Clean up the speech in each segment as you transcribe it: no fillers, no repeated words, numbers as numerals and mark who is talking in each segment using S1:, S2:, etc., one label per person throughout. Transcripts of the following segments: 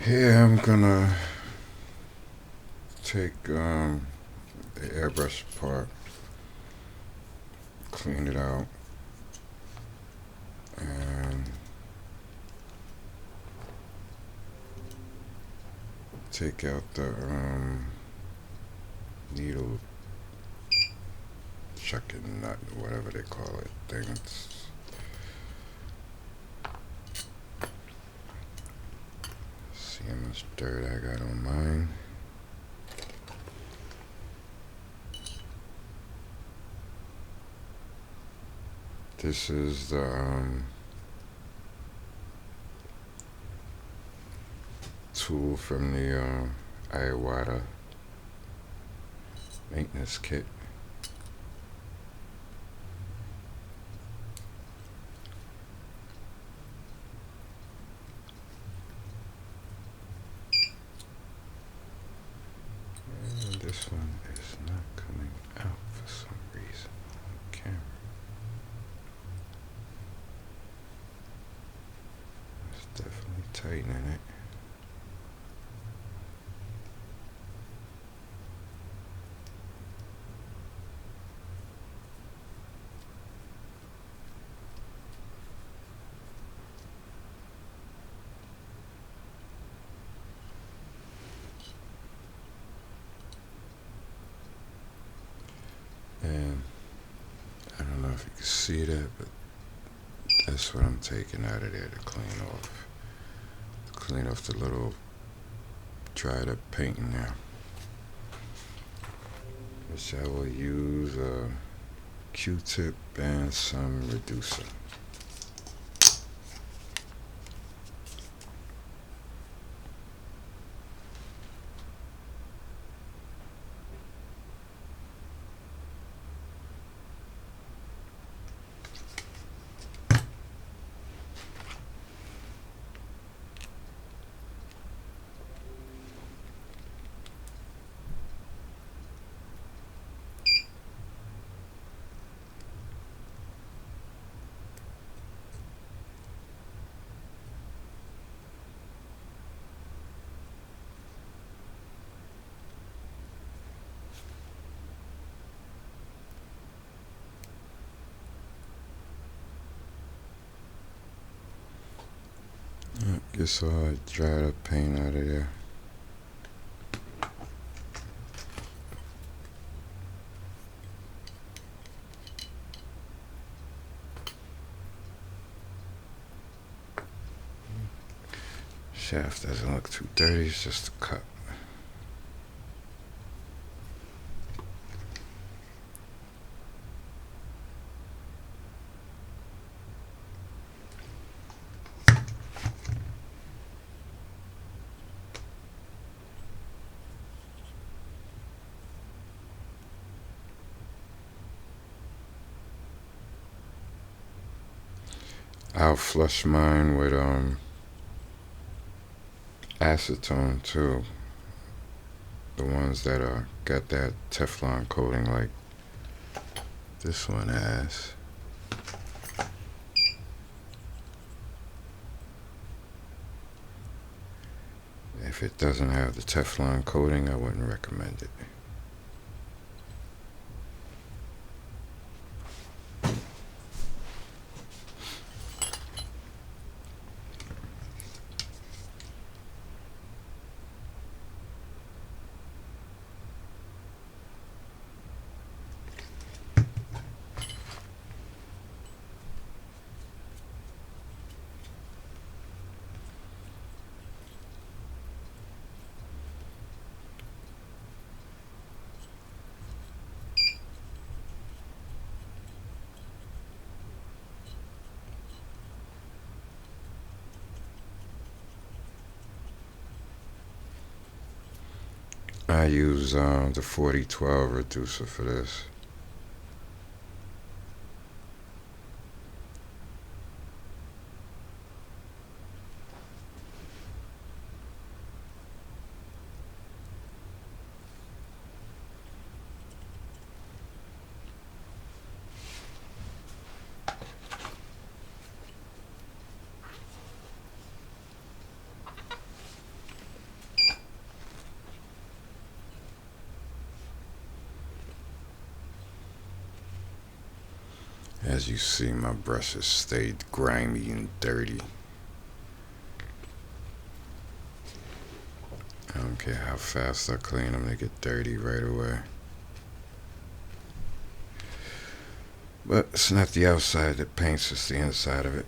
S1: Here I'm gonna take the airbrush part, clean it out, and take out the needle chucking nut, whatever they call it, things. See how much dirt I got on mine. This is the tool from the Iwata maintenance kit. And this one is not coming out for some reason on camera. It's definitely tightening it. And I don't know if you can see that, but that's what I'm taking out of there to clean off. To clean off the little dried up paint in there. Which I will use a Q-tip and some reducer. Get all that dried up paint out of there. Shaft doesn't look too dirty, it's just a cut. I'll flush mine with acetone too. The ones that got that Teflon coating like this one has. If it doesn't have the Teflon coating, I wouldn't recommend it. I use the 4012 reducer for this. As you see, my brushes stayed grimy and dirty. I don't care how fast I clean them, they get dirty right away. But it's not the outside that paints, it's the inside of it.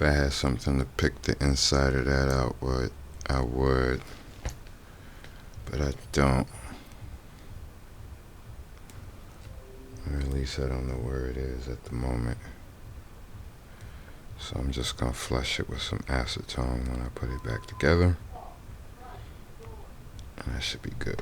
S1: If I had something to pick the inside of that out with, I would. But I don't. Or at least I don't know where it is at the moment. So I'm just going to flush it with some acetone when I put it back together. And that should be good.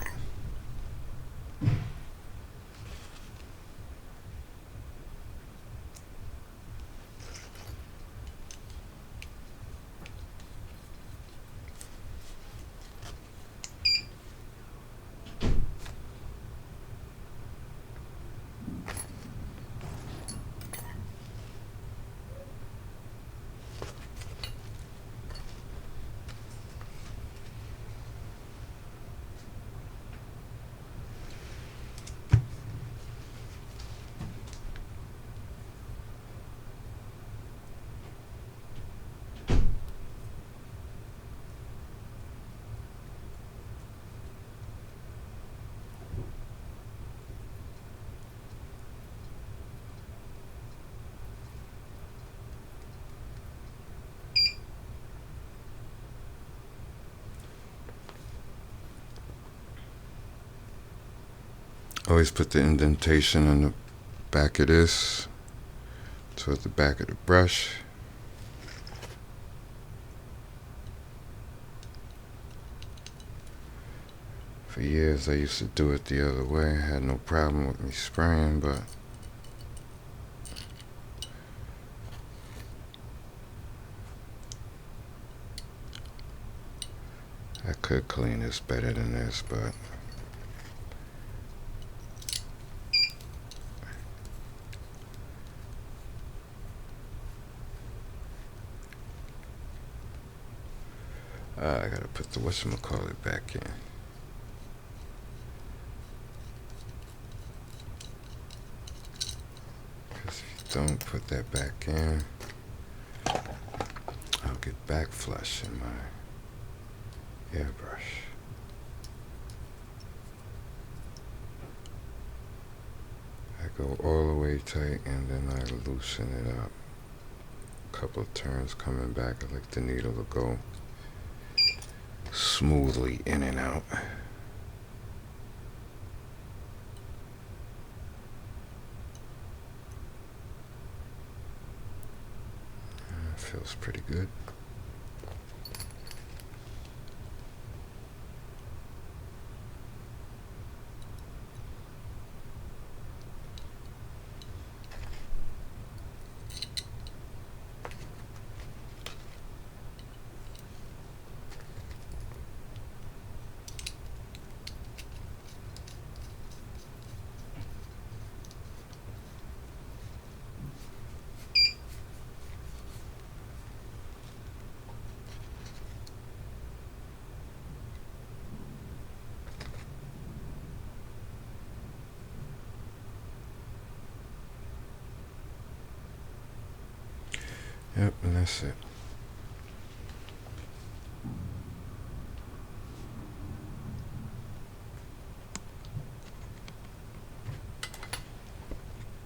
S1: Always put the indentation on the back of this, toward the back of the brush. For years I used to do it the other way. I had no problem with me spraying, but I could clean this better than this, but I gotta put the whatchamacallit back in. Because if you don't put that back in, I'll get backflush in my airbrush. I go all the way tight and then I loosen it up. A couple of turns coming back, I like the needle to go smoothly in and out. Feels pretty good. Yep, and that's it.